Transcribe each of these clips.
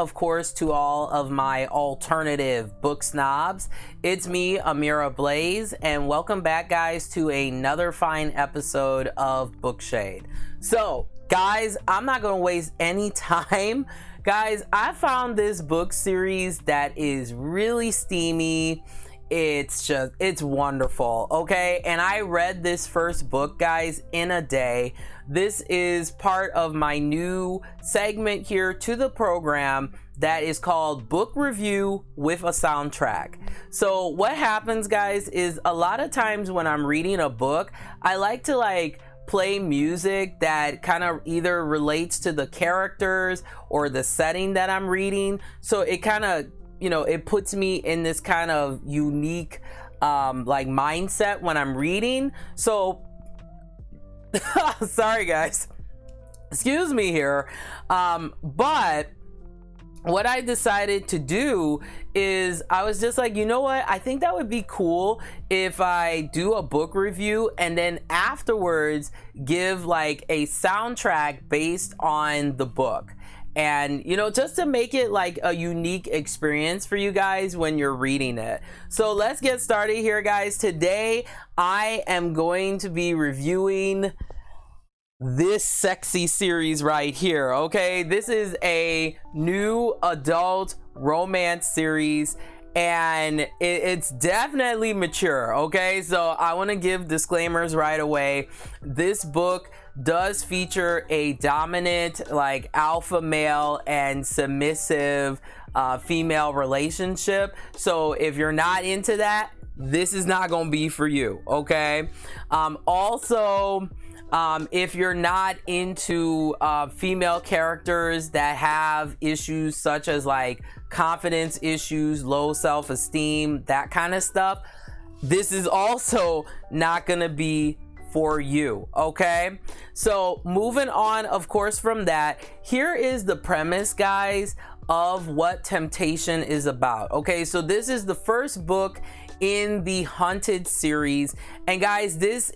of course, to all of my alternative book snobs. It's me, Amira Blaze, and welcome back, guys, to another fine episode of Bookshade. So, guys, I'm not going to waste any time. Guys, I found this book series that is really steamy. It's wonderful, okay? And I read this first book, guys, in a day. This is part of my new segment here to the program that is called Book Review with a Soundtrack. So what happens, guys, is a lot of times when I'm reading a book, I like to play music that kind of either relates to the characters or the setting that I'm reading. So it kind of, it puts me in this kind of unique mindset when I'm reading. So sorry, guys, excuse me here, but what I decided to do is I was just like, you know what, I think that would be cool if I do a book review and then afterwards give like a soundtrack based on the book. And just to make it like a unique experience for you guys when you're reading it. So let's get started here, guys. Today I am going to be reviewing this sexy series right here, okay? This is a new adult romance series and it's definitely mature, okay? So I want to give disclaimers right away. This book does feature a dominant alpha male and submissive female relationship. So if you're not into that, this is not gonna be for you, okay? Also, if you're not into female characters that have issues such as confidence issues, low self-esteem, that kind of stuff, this is also not gonna be for you, okay? So moving on, of course, from that, here is the premise, guys, of what Temptation is about, okay? So this is the first book in the Hunted series, and guys, this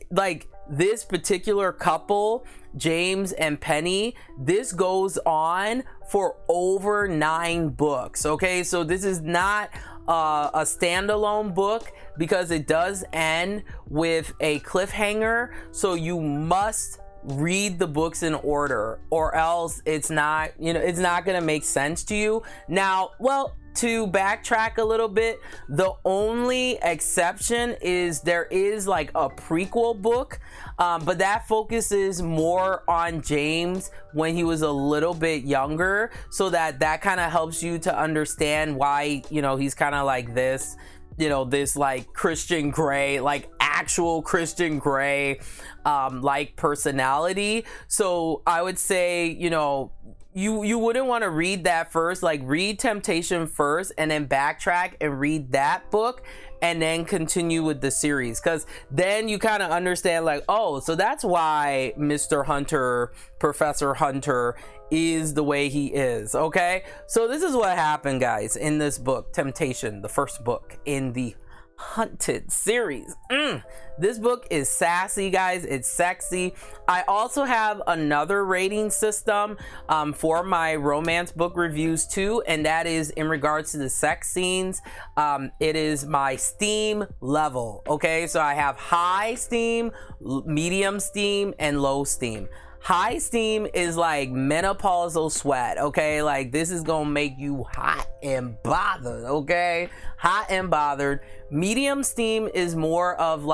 particular couple, James and Penny, this goes on for over 9 books, okay? So this is not a standalone book because it does end with a cliffhanger, so you must read the books in order or else it's not gonna make sense to you. Now, well, to backtrack a little bit, the only exception is there is a prequel book, but that focuses more on James when he was a little bit younger, so that kind of helps you to understand why he's kind of like this, this Christian Grey, actual Christian Grey personality. So I would say you wouldn't want to read that first. Read Temptation first and then backtrack and read that book and then continue with the series, because then you kind of understand oh, so that's why Mr. Hunter, Professor Hunter, is the way he is, okay? So this is what happened, guys, in this book, Temptation, the first book in the Hunted series. This book is sassy, guys. It's sexy. I also have another rating system for my romance book reviews too, and that is in regards to the sex scenes. It is my steam level, okay? So I have high steam, medium steam, and low steam. High steam is menopausal sweat, okay? This is gonna make you hot and bothered, okay? Hot and bothered. Medium steam is more of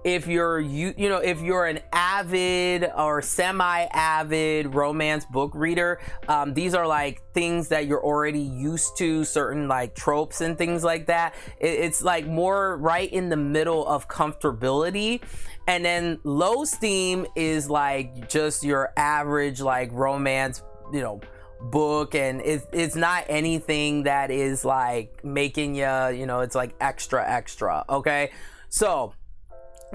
if you're if you're an avid or semi-avid romance book reader, these are things that you're already used to, certain tropes and things like that. It's more right in the middle of comfortability. And then low steam is just your average romance book, and it's not anything that is making you it's extra, okay? So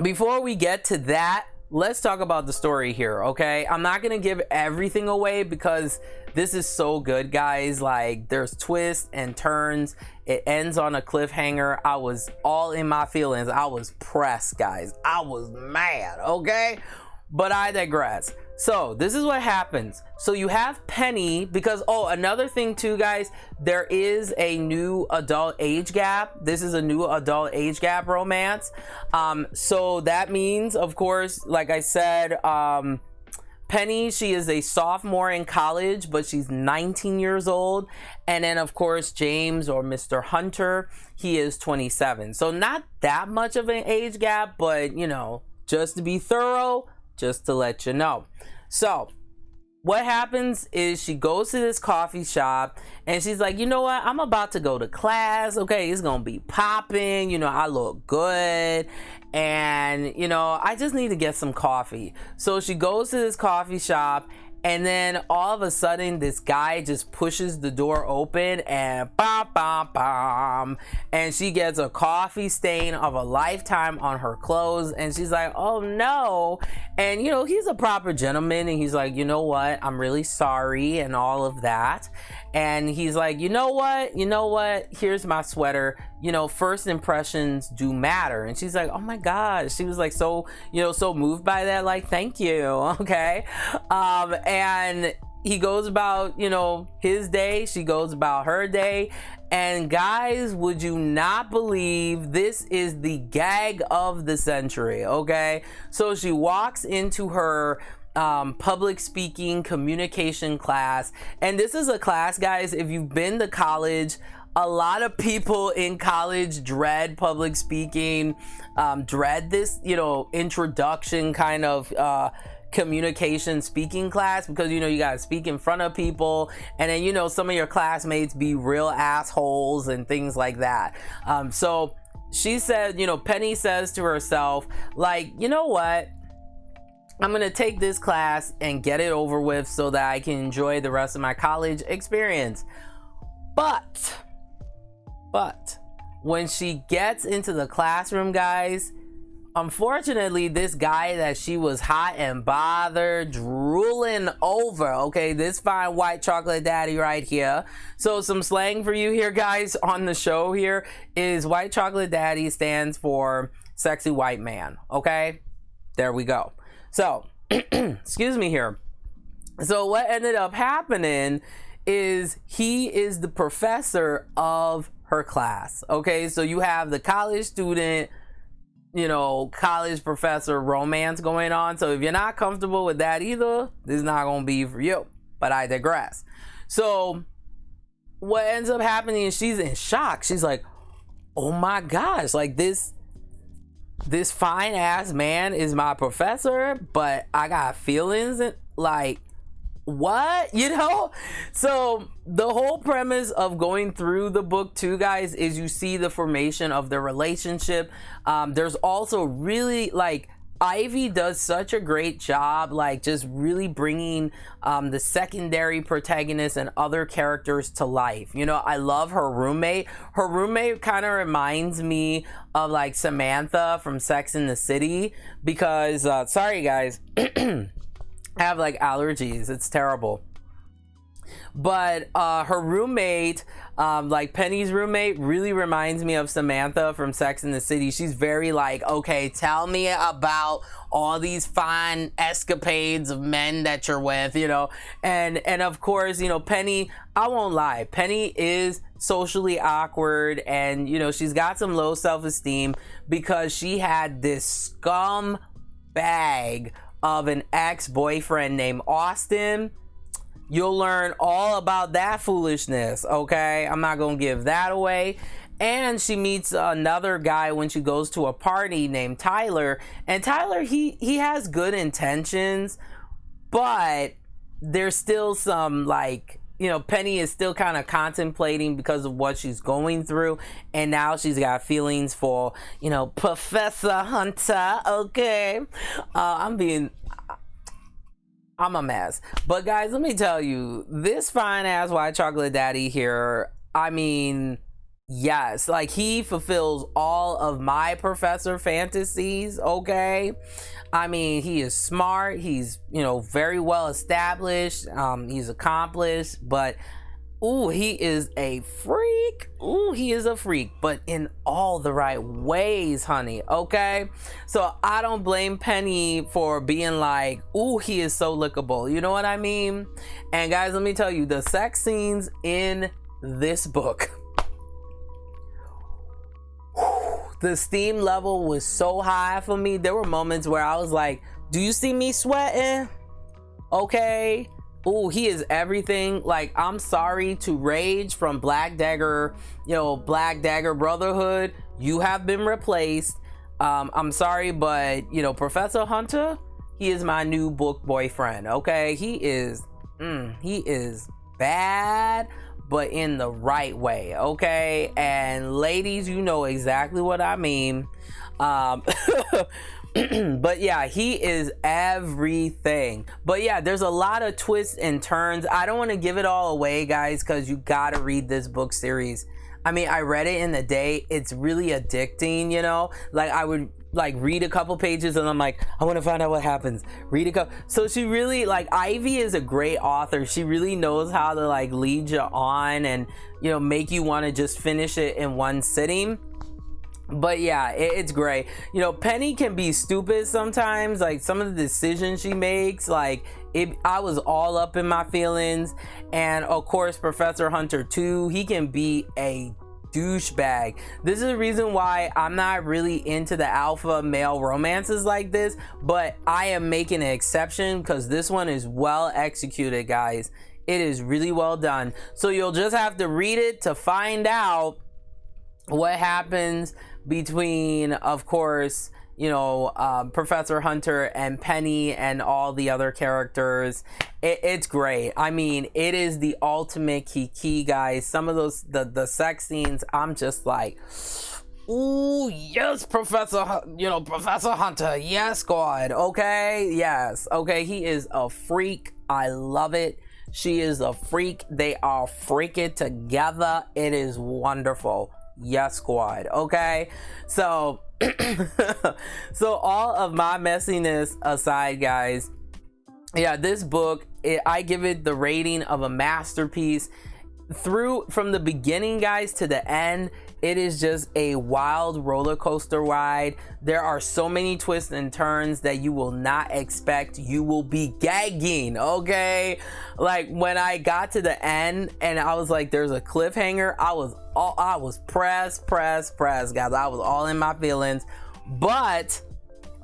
before we get to that, let's talk about the story here, okay? I'm not gonna give everything away because this is so good, guys. There's twists and turns. It ends on a cliffhanger. I was all in my feelings. I was pressed, guys. I was mad, okay? But I digress. So this is what happens. So you have Penny, because, oh, another thing too, guys, there is a new adult age gap. This is a new adult age gap romance. So that means, of course, like I said, Penny, she is a sophomore in college, but she's 19 years old. And then, of course, James, or Mr. Hunter, he is 27. So not that much of an age gap, but, you know, just to be thorough, just to let you know. So what happens is she goes to this coffee shop and she's like, you know what, I'm about to go to class. Okay, it's gonna be popping, you know, I look good, and you know, I just need to get some coffee. So she goes to this coffee shop, and then all of a sudden this guy just pushes the door open, and bam, bam, bam, and she gets a coffee stain of a lifetime on her clothes, and she's like, oh no. And you know, he's a proper gentleman, and he's like, you know what, I'm really sorry, and all of that. And he's like, you know what, here's my sweater, you know, first impressions do matter. And she's like, oh my gosh, she was like, so, you know, so moved by that, like, thank you. Okay. And he goes about, you know, his day, she goes about her day. And guys, would you not believe, this is the gag of the century. Okay, so she walks into her public speaking communication class, and this is a class, guys, if you've been to college, a lot of people in college dread public speaking, dread this, you know, introduction kind of communication speaking class, because you know, you gotta speak in front of people, and then, you know, some of your classmates be real assholes and things like that. So she said, you know, Penny says to herself, like, you know what, I'm gonna take this class and get it over with so that I can enjoy the rest of my college experience. But when she gets into the classroom, guys, unfortunately, this guy that she was hot and bothered, drooling over, okay, this fine white chocolate daddy right here. So some slang for you here, guys, on the show here is white chocolate daddy stands for sexy white man. Okay, there we go. So excuse me here. So what ended up happening is he is the professor of her class. Okay, so you have the college student, you know, college professor romance going on. So if you're not comfortable with that either, this is not gonna be for you, but I digress. So what ends up happening is she's in shock. She's like, oh my gosh, like this fine ass man is my professor, but I got feelings, and like, what, you know? So the whole premise of going through the book too, guys, is you see the formation of the relationship. There's also really, like, Ivy does such a great job, like, just really bringing the secondary protagonists and other characters to life. You know, I love her roommate. Her roommate kind of reminds me of, like, Samantha from Sex and the City, because sorry guys, I have like allergies, it's terrible. But her roommate, like Penny's roommate, really reminds me of Samantha from Sex and the City. She's very like, okay, tell me about all these fine escapades of men that you're with, you know. And of course, you know, Penny, I won't lie, Penny is socially awkward, and you know, she's got some low self-esteem because she had this scum bag of an ex-boyfriend named Austin. You'll learn all about that foolishness, okay? I'm not gonna give that away. And she meets another guy when she goes to a party named Tyler. And Tyler, he has good intentions, but there's still some, like, you know, Penny is still kind of contemplating because of what she's going through. And now she's got feelings for, you know, Professor Hunter, okay? I'm a mess. But guys, let me tell you, this fine ass white chocolate daddy here, I mean, yes, like, he fulfills all of my professor fantasies, okay? I mean, he is smart, he's, you know, very well established, he's accomplished, but Ooh, he is a freak. Ooh, he is a freak, but in all the right ways, honey. Okay, so I don't blame Penny for being like, ooh, he is so lickable. You know what I mean? And guys, let me tell you, the sex scenes in this book, the steam level was so high for me. There were moments where I was like, do you see me sweating? Okay. Ooh, he is everything. Like, I'm sorry to Rage from Black Dagger, Black Dagger Brotherhood. You have been replaced. I'm sorry, but Professor Hunter, he is my new book boyfriend. Okay, he is bad, but in the right way. Okay, and ladies, you know exactly what I mean. But yeah, he is everything. But yeah, there's a lot of twists and turns. I don't want to give it all away, guys, because you gotta read this book series. I mean, I read it in the day. It's really addicting, like I would read a couple pages and I'm like, I want to find out what happens. Read a couple. So she really, Ivy is a great author. She really knows how to lead you on and make you want to just finish it in one sitting. But yeah, it's great. Penny can be stupid sometimes. Like some of the decisions she makes, I was all up in my feelings. And of course, Professor Hunter too. He can be a douchebag. This is the reason why I'm not really into the alpha male romances like this. But I am making an exception because this one is well executed, guys. It is really well done. So you'll just have to read it to find out what happens between, of course, Professor Hunter and Penny and all the other characters. It's great. I mean, it is the ultimate kiki, guys. Some of those the sex scenes, I'm just like, ooh, yes, Professor Hunter, yes, God, okay, yes, okay, he is a freak. I love it. She is a freak. They are freaking together. It is wonderful. Yes, squad. Okay, so so all of my messiness aside, guys, yeah, this book, I give it the rating of a masterpiece. From the beginning, guys, to the end, it is just a wild roller coaster ride. There are so many twists and turns that you will not expect. You will be gagging, okay? Like when I got to the end and I was like, there's a cliffhanger, I was pressed, guys. I was all in my feelings, but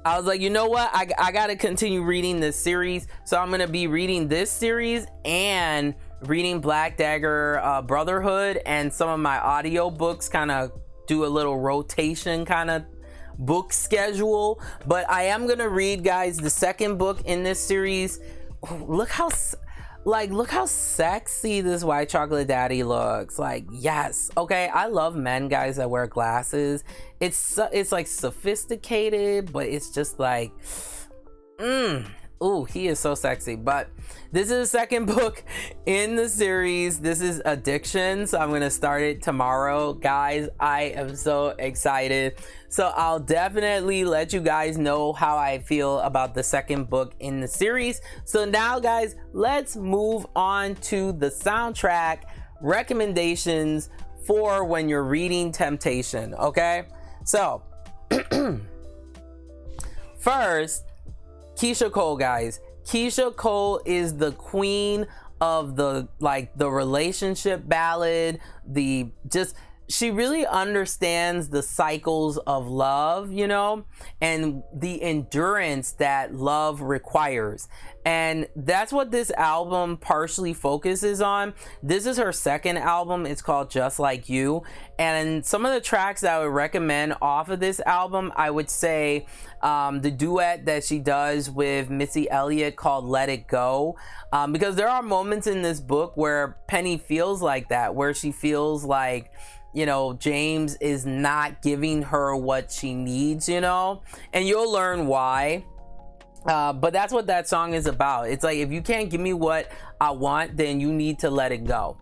I was like, you know what? I gotta continue reading this series. So I'm gonna be reading this series and reading Black Dagger Brotherhood, and some of my audio books, kind of do a little rotation kind of book schedule. But I am gonna read, guys, the second book in this series. Look how sexy this white chocolate daddy looks. Like, yes, okay, I love men, guys, that wear glasses. It's like sophisticated, but it's just like ooh, he is so sexy. But this is the second book in the series. This is Addiction, so I'm gonna start it tomorrow, guys. I am so excited. So I'll definitely let you guys know how I feel about the second book in the series. So now, guys, let's move on to the soundtrack recommendations for when you're reading Temptation. Okay, so first, Keisha Cole, guys. Keisha Cole is the queen of the relationship ballad. She really understands the cycles of love, and the endurance that love requires. And that's what this album partially focuses on. This is her second album. It's called Just Like You. And some of the tracks that I would recommend off of this album, I would say the duet that she does with Missy Elliott called Let It Go. Because there are moments in this book where Penny feels like that, where she feels like, James is not giving her what she needs, and you'll learn why. But that's what that song is about. It's like, if you can't give me what I want, then you need to let it go.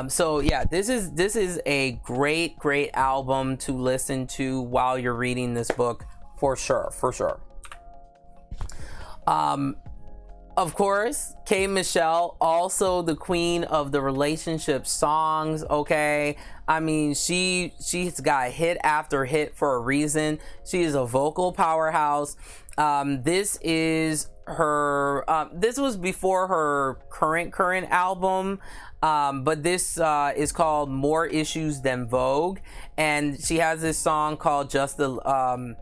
So yeah, this is a great album to listen to while you're reading this book, for sure. Of course, K. Michelle, also the queen of the relationship songs. Okay, I mean, she's got hit after hit for a reason. She is a vocal powerhouse. This is her. This was before her current album. But this is called More Issues Than Vogue, and she has this song called Just the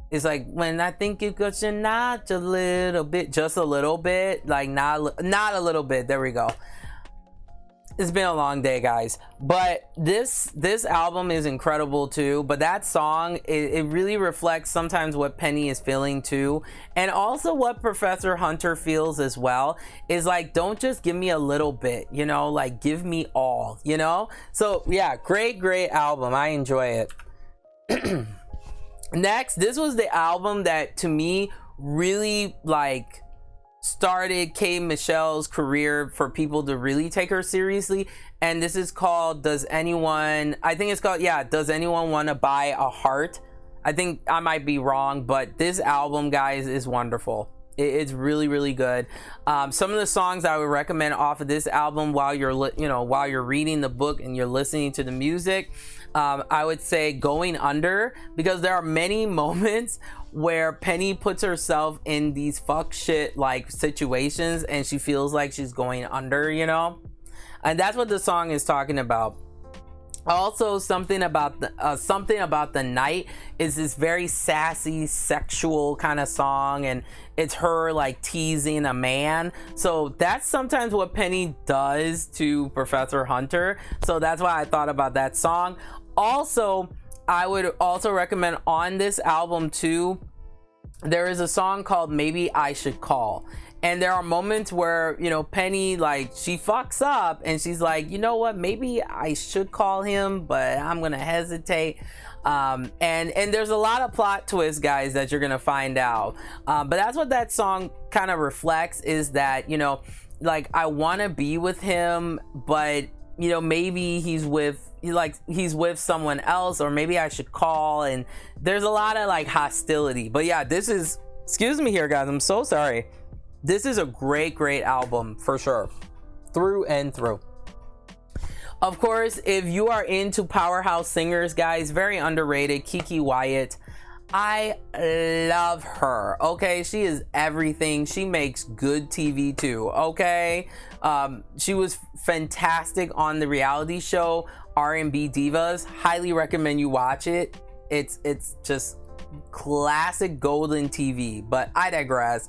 it's like, when I think you got you not a little bit, just a little bit, like not a little bit. There we go. It's been a long day, guys, but this album is incredible too. But that song, it really reflects sometimes what Penny is feeling too, and also what Professor Hunter feels as well. Is like, don't just give me a little bit, you know, like give me all, you know. So yeah, great album. I enjoy it. Next, this was the album that to me really like started K. Michelle's career for people to really take her seriously, and this is called Does Anyone Want to Buy a Heart? I think I might be wrong, but this album, guys, is wonderful. It's really good. Some of the songs I would recommend off of this album while you're reading the book and you're listening to the music, I would say Going Under, because there are many moments where Penny puts herself in these fuck shit like situations and she feels like she's going under, you know, and that's what the song is talking about. Also, something about the Night is this very sassy, sexual kind of song, and it's her like teasing a man. So that's sometimes what Penny does to Professor Hunter. So that's why I thought about that song. Also, I would also recommend on this album too, there is a song called Maybe I Should Call. And there are moments where, you know, Penny, like, she fucks up and she's like, you know what, maybe I should call him, but I'm gonna hesitate. And there's a lot of plot twists, guys, that you're gonna find out. But that's what that song kind of reflects, is that, you know, like, I want to be with him, but, you know, maybe he's with someone else, or maybe I should call. And there's a lot of like hostility. But yeah, this is, excuse me here, guys, I'm so sorry. This is a great album for sure, through and through. Of course, if you are into powerhouse singers, guys, very underrated, Kiki Wyatt. I love her. Okay, she is everything. She makes good TV too. Okay, she was fantastic on the reality show R&B Divas. Highly recommend you watch it. It's just classic golden TV, but I digress.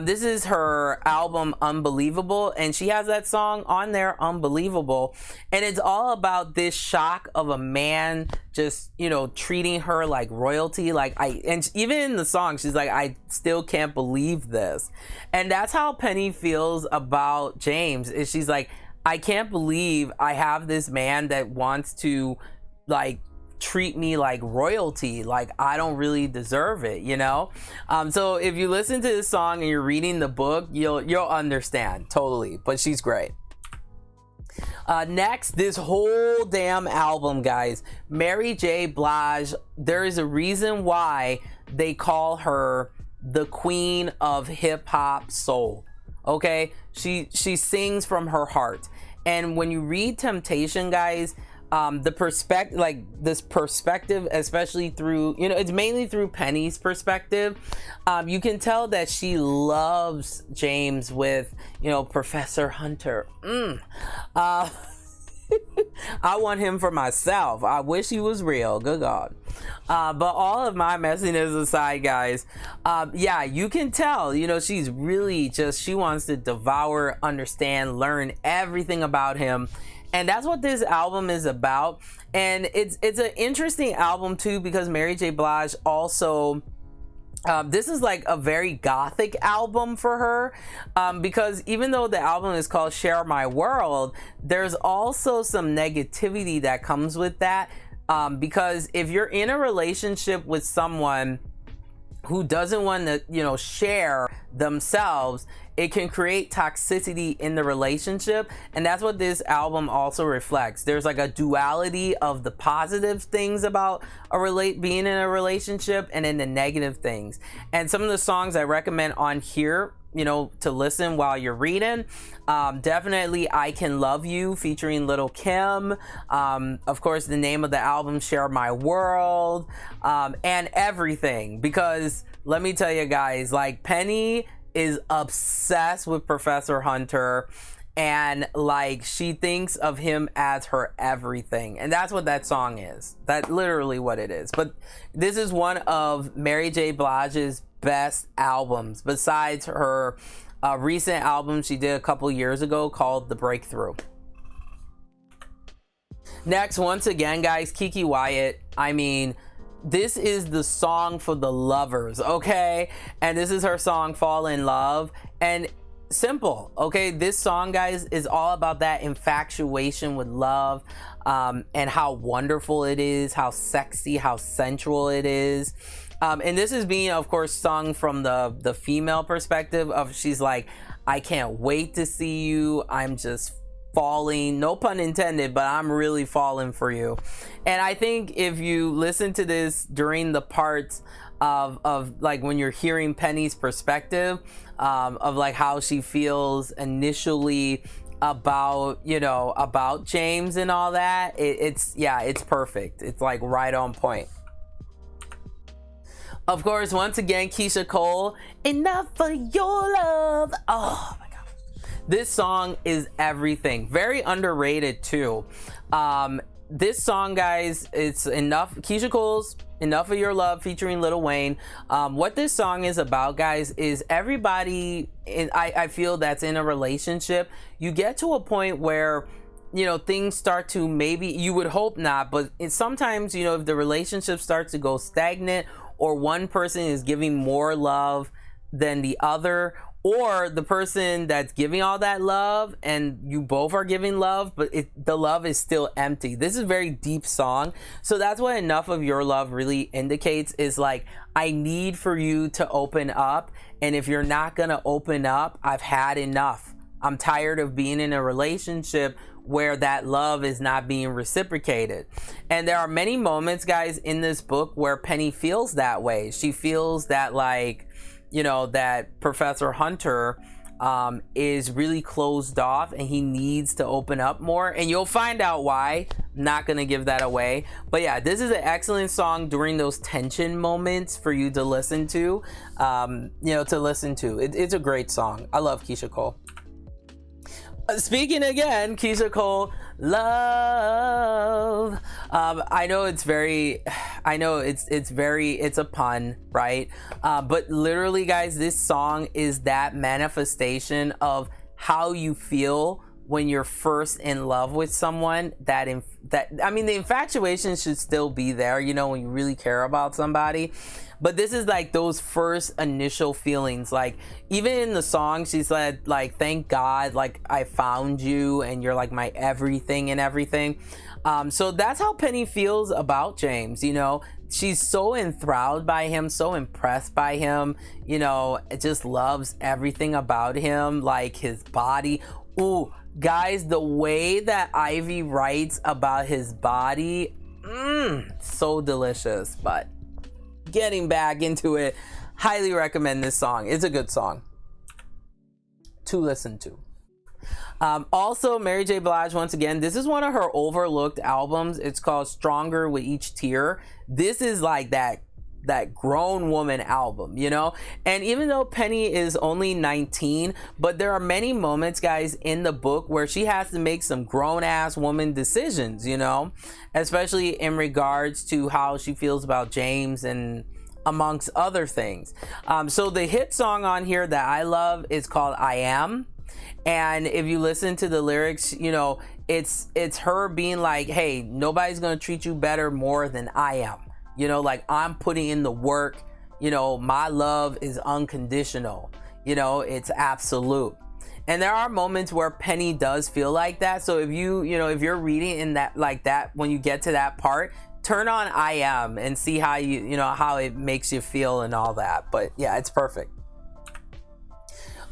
This is her album Unbelievable, and she has that song on there, Unbelievable, and it's all about this shock of a man just, you know, treating her like royalty. And even in the song, she's like, I still can't believe this. And that's how Penny feels about James, is she's like, I can't believe I have this man that wants to like treat me like royalty, like I don't really deserve it, you know. So if you listen to this song and you're reading the book, you'll understand totally. But she's great. Next, this whole damn album, guys, Mary J. Blige. There is a reason why they call her the queen of hip hop soul. Okay, she sings from her heart, and when you read Temptation, guys, the perspective, like this perspective, especially through, you know, it's mainly through Penny's perspective, you can tell that she loves James with, you know, Professor Hunter. I want him for myself. I wish he was real. Good God. But all of my messiness aside, guys, yeah, you can tell, you know, she's really just, she wants to devour, understand, learn everything about him. And that's what this album is about. And it's an interesting album too, because Mary J. Blige also, this is like a very gothic album for her, because even though the album is called Share My World, there's also some negativity that comes with that, because if you're in a relationship with someone who doesn't want to, you know, share themselves, it can create toxicity in the relationship. And that's what this album also reflects. There's like a duality of the positive things about being in a relationship, and then the negative things. And some of the songs I recommend on here you know, to listen while you're reading. Definitely I Can Love You featuring Little Kim. Of course, the name of the album, Share My World, and Everything. Because let me tell you guys, like, Penny is obsessed with Professor Hunter, and like she thinks of him as her everything, and that's what that song is. That's literally what it is. But this is one of Mary J. Blige's best albums, besides her recent album she did a couple years ago called The Breakthrough. Next, once again, guys, Kiki Wyatt. I mean, this is the song for the lovers, okay? And this is her song, Fall in Love. And simple, okay? This song, guys, is all about that infatuation with love, and how wonderful it is, how sexy, how sensual it is. And this is being, of course, sung from the female perspective of, she's like, I can't wait to see you. I'm just falling, no pun intended, but I'm really falling for you. And I think if you listen to this during the parts of like when you're hearing Penny's perspective, of like how she feels initially about, you know, about James and all that, it's perfect. It's like right on point. Of course, once again, Keisha Cole, Enough for Your Love. Oh my god, this song is everything. Very underrated too. This song, guys, it's enough. Keisha Cole's Enough of Your Love featuring Lil Wayne. What this song is about, guys, is everybody I feel that's in a relationship, you get to a point where, you know, things start to, maybe, you would hope not, but sometimes, you know, if the relationship starts to go stagnant, or one person is giving more love than the other, or the person that's giving all that love and you both are giving love, but the love is still empty. This is a very deep song. So that's what Enough of Your Love really indicates, is like, I need for you to open up. And if you're not gonna open up, I've had enough. I'm tired of being in a relationship where that love is not being reciprocated. And there are many moments, guys, in this book where Penny feels that way. She feels that, like, you know, that Professor Hunter is really closed off and he needs to open up more, and you'll find out why. Not gonna give that away, but yeah, this is an excellent song during those tension moments for you to listen to. You know, to listen to. It's a great song. I love Keisha Cole. Speaking again, Keisha Cole, Love. I know it's a pun, right? But literally, guys, this song is that manifestation of how you feel when you're first in love with someone. I mean, the infatuation should still be there, you know, when you really care about somebody. But this is like those first initial feelings. Like, even in the song, she said, like, thank God, like, I found you and you're like my everything and everything. So that's how Penny feels about James, you know. She's so enthralled by him, so impressed by him, you know, just loves everything about him, like his body. Ooh, guys, the way that Ivy writes about his body, so delicious. But getting back into it, highly recommend this song. It's a good song to listen to. Also, Mary J. Blige, once again, this is one of her overlooked albums. It's called Stronger with Each Tear. This is like that grown woman album, you know. And even though Penny is only 19, but there are many moments, guys, in the book where she has to make some grown-ass woman decisions, you know, especially in regards to how she feels about James and amongst other things. So the hit song on here that I love is called I Am. And if you listen to the lyrics, you know, it's her being like, hey, nobody's gonna treat you better more than I am. You know, like, I'm putting in the work, you know, my love is unconditional, you know, it's absolute. And there are moments where Penny does feel like that. So if if you're reading in that, like that, when you get to that part, turn on I Am and see how how it makes you feel and all that. But yeah, it's perfect.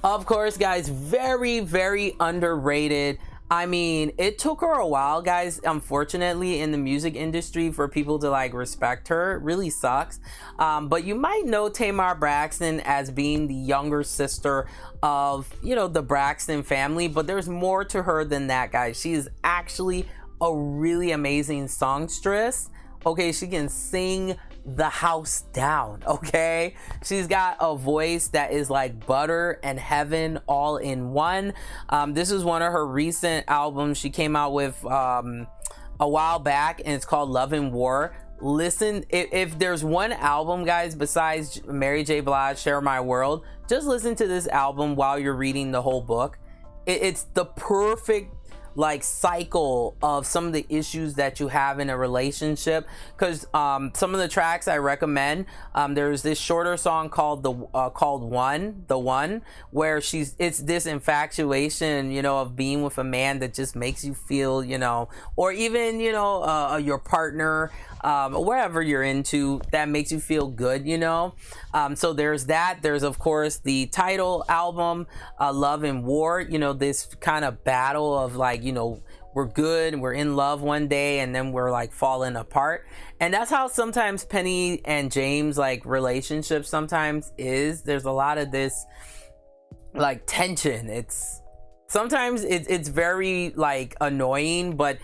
Of course, guys, very, very underrated I mean, it took her a while, guys, unfortunately, in the music industry for people to like respect her. It really sucks. But you might know Tamar Braxton as being the younger sister of, you know, the Braxton family, but there's more to her than that, guys. She is actually a really amazing songstress. Okay, she can sing the house down. Okay, she's got a voice that is like butter and heaven all in one. This is one of her recent albums she came out with a while back, and it's called Love and War. Listen, if there's one album, guys, besides Mary J. Blige Share My World, just listen to this album while you're reading the whole book. It's the perfect like cycle of some of the issues that you have in a relationship, because some of the tracks I recommend, there's this shorter song called the one, where it's this infatuation, you know, of being with a man that just makes you feel, you know, or even, you know, your partner, wherever you're into, that makes you feel good, you know. So there's that. There's of course the title album, Love and War, you know, this kind of battle of like, you know, we're good and we're in love one day and then we're like falling apart. And that's how sometimes Penny and James like relationships sometimes is. There's a lot of this like tension. Sometimes it's very like annoying, but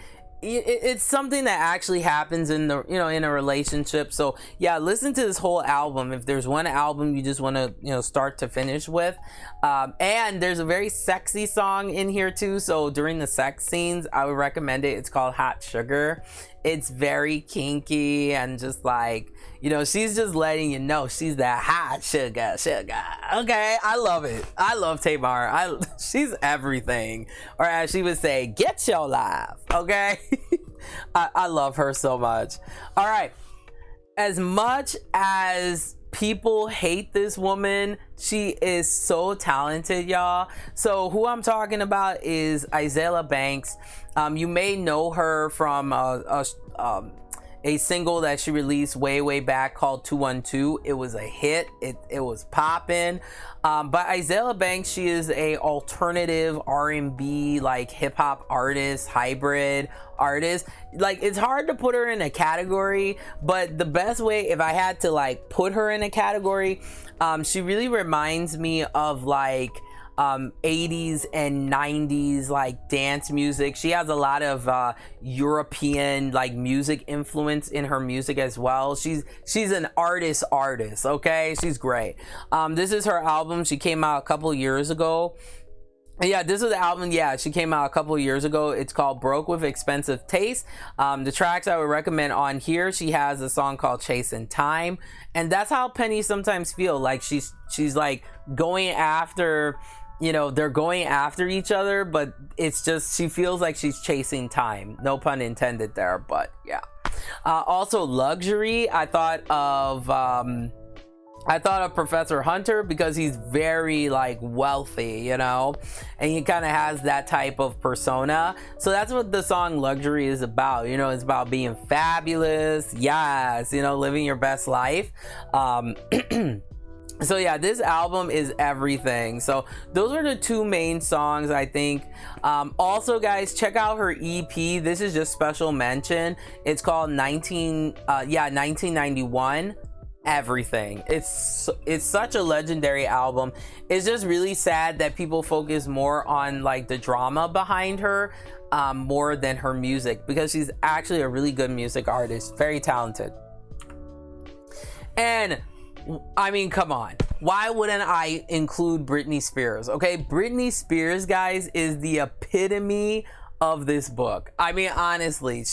it's something that actually happens in the, you know, in a relationship. So yeah, listen to this whole album if there's one album you just want to, you know, start to finish with. And there's a very sexy song in here too, so during the sex scenes I would recommend it. It's called Hot Sugar. It's very kinky and just like, you know, she's just letting you know she's that hot sugar. Okay, I love it. I love Tamar. She's everything, or as she would say, get your life. Okay. I love her so much. All right, as much as people hate this woman, she is so talented, y'all. So who I'm talking about is Isaiah Banks. You may know her from a single that she released way back called 212. It was a hit. It was popping. But Isaiah Banks, she is a alternative R&B like hip hop artist, hybrid artist. Like, it's hard to put her in a category, but the best way, if I had to like put her in a category, she really reminds me of like 80s and 90s like dance music. She has a lot of European like music influence in her music as well. She's an artist, okay? She's great. This is her album. She came out a couple years ago. Yeah, this is the album. Yeah, she came out a couple of years ago. It's called Broke with Expensive Taste. The tracks I would recommend on here, she has a song called Chasing Time, and that's how Penny sometimes feel like she's like going after, you know, they're going after each other, but it's just she feels like she's chasing time. No pun intended there, but yeah. Also Luxury, I thought of Professor Hunter because he's very like wealthy, you know, and he kind of has that type of persona. So that's what the song Luxury is about. You know, it's about being fabulous. Yes, you know, living your best life. So yeah, this album is everything. So those are the two main songs, I think. Also guys, check out her EP. This is just special mention. It's called 1991. Everything. It's such a legendary album. It's just really sad that people focus more on like the drama behind her more than her music, because she's actually a really good music artist, very talented. And I mean, come on, why wouldn't I include Britney Spears? Okay, Britney Spears, guys, is the epitome of this book. I mean, honestly,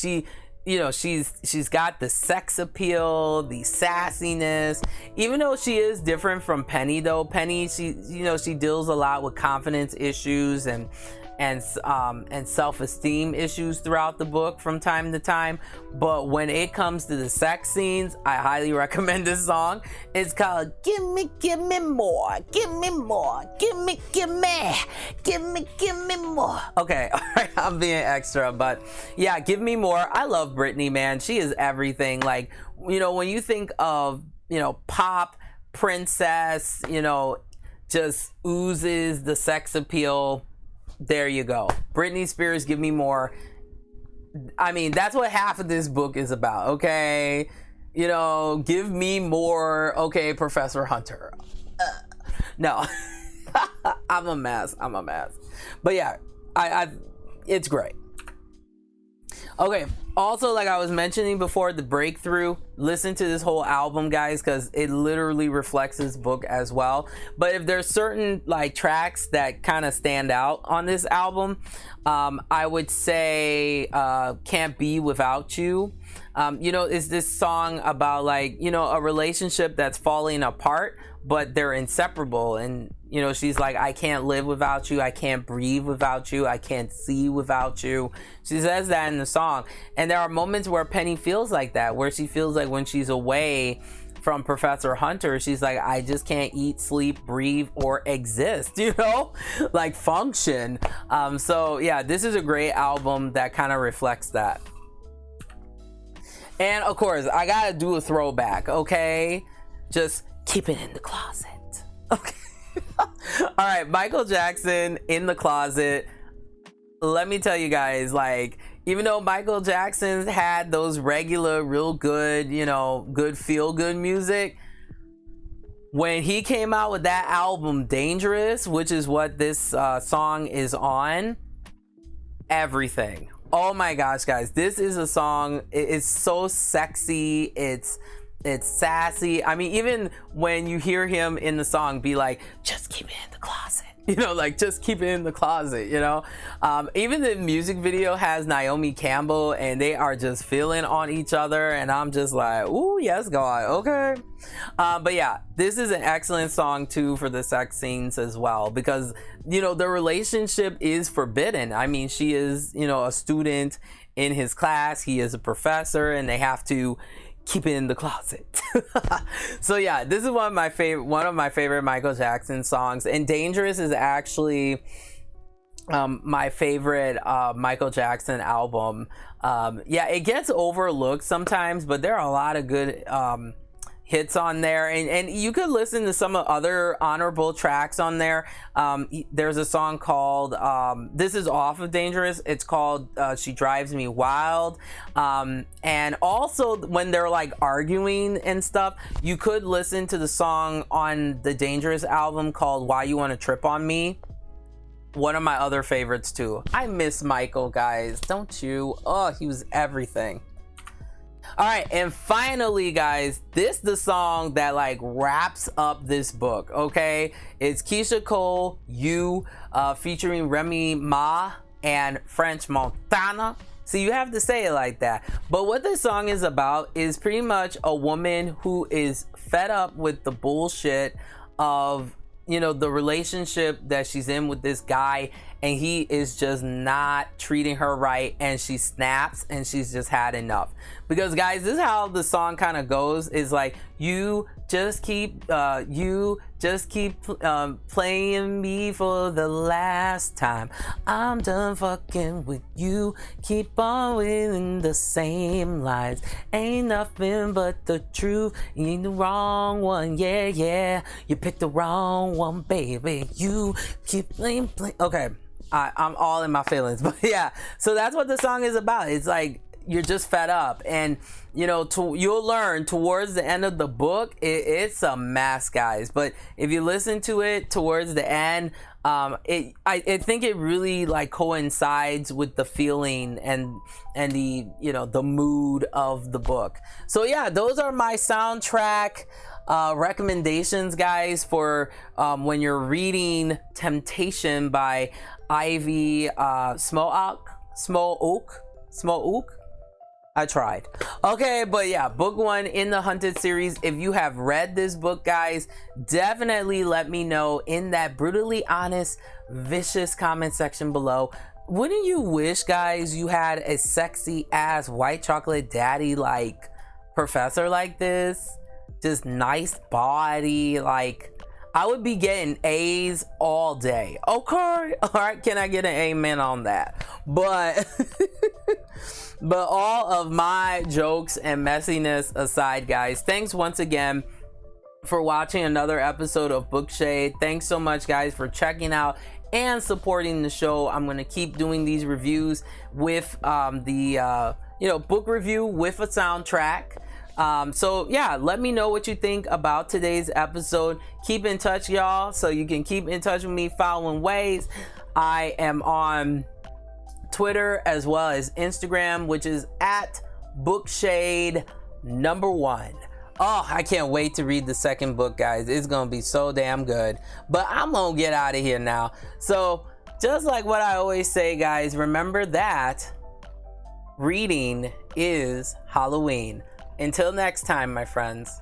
you know, she's got the sex appeal, the sassiness. Even though she is different from Penny, though, Penny, she deals a lot with confidence issues and self-esteem issues throughout the book from time to time. But when it comes to the sex scenes, I highly recommend this song. It's called Give Me More, Give Me More, Give Me More. Okay, all right, I'm being extra, but yeah, Give Me More. I love Britney, man. She is everything. Like, you know, when you think of, you know, pop princess, you know, just oozes the sex appeal. There you go. Britney Spears, give me more. I mean, that's what half of this book is about, okay? You know, give me more, okay, Professor Hunter. No. I'm a mess. But yeah, it's great. Okay, also, like I was mentioning before, the breakthrough, listen to this whole album, guys, because it literally reflects this book as well. But if there's certain like tracks that kind of stand out on this album, I would say Can't Be Without You. You know, is this song about like, you know, a relationship that's falling apart, but they're inseparable. And you know, she's like, I can't live without you, I can't breathe without you, I can't see without you. She says that in the song. And there are moments where Penny feels like that, where she feels like when she's away from Professor Hunter, she's like, I just can't eat, sleep, breathe, or exist, you know, like function. So yeah, this is a great album that kind of reflects that. And of course, I gotta do a throwback, okay? Just keep it in the closet, okay? All right, Michael Jackson, In the Closet. Let me tell you guys, like, even though Michael Jackson had those regular, real good, you know, good feel-good music, when he came out with that album, Dangerous, which is what this song is on, everything. Oh my gosh, guys, this is a song, it's so sexy, it's sassy. I mean, even when you hear him in the song be like, just keep it in the closet, you know, like just keep it in the closet, you know. Even the music video has Naomi Campbell and they are just feeling on each other, and I'm just like, ooh, yes, God, okay. But yeah, this is an excellent song too for the sex scenes as well, because you know the relationship is forbidden. I mean, she is, you know, a student in his class, he is a professor, and they have to keep it in the closet. So yeah, this is one of my favorite Michael Jackson songs, and Dangerous is actually my favorite Michael Jackson album. Yeah, it gets overlooked sometimes, but there are a lot of good hits on there, and you could listen to some other honorable tracks on there. There's a song called this is off of Dangerous, it's called She Drives Me Wild. And also when they're like arguing and stuff, you could listen to the song on the Dangerous album called Why You Want to Trip on Me. One of my other favorites too. I miss Michael, guys, don't you? Oh, he was everything. All right, and finally, guys, this the song that like wraps up this book, okay? It's Keisha Cole, You, featuring Remy Ma and French Montana. So you have to say it like that. But what this song is about is pretty much a woman who is fed up with the bullshit of, you know, the relationship that she's in with this guy, and he is just not treating her right, and she snaps and she's just had enough. Because guys, this is how the song kind of goes, is like, you just keep playing me for the last time, I'm done fucking with you, keep on winning the same lies, ain't nothing but the truth, you ain't the wrong one, yeah, you picked the wrong one, baby, you keep playing. Okay, I'm all in my feelings, but yeah, so that's what the song is about. It's like, you're just fed up, and you know, you'll learn towards the end of the book, it's a mess, guys, but if you listen to it towards the end, I think it really like coincides with the feeling and the, you know, the mood of the book. So yeah, those are my soundtrack recommendations, guys, for when you're reading Temptation by Ivy Smoak. I tried. Okay, but yeah, book one in the Hunted series. If you have read this book, guys, definitely let me know in that brutally honest, vicious comment section below. Wouldn't you wish, guys, you had a sexy ass white chocolate daddy like professor like this? Just nice body, like I would be getting A's all day. Okay, all right, can I get an amen on that? But but all of my jokes and messiness aside, guys, thanks once again for watching another episode of Bookshade. Thanks so much, guys, for checking out and supporting the show. I'm going to keep doing these reviews with book review with a soundtrack. So yeah, let me know what you think about today's episode. Keep in touch, y'all, so you can keep in touch with me following ways. I am on Twitter as well as Instagram, which is at bookshade1. Oh, I can't wait to read the second book, guys. It's gonna be so damn good. But I'm gonna get out of here now. So just like what I always say, guys, remember that reading is Halloween. Until next time, my friends.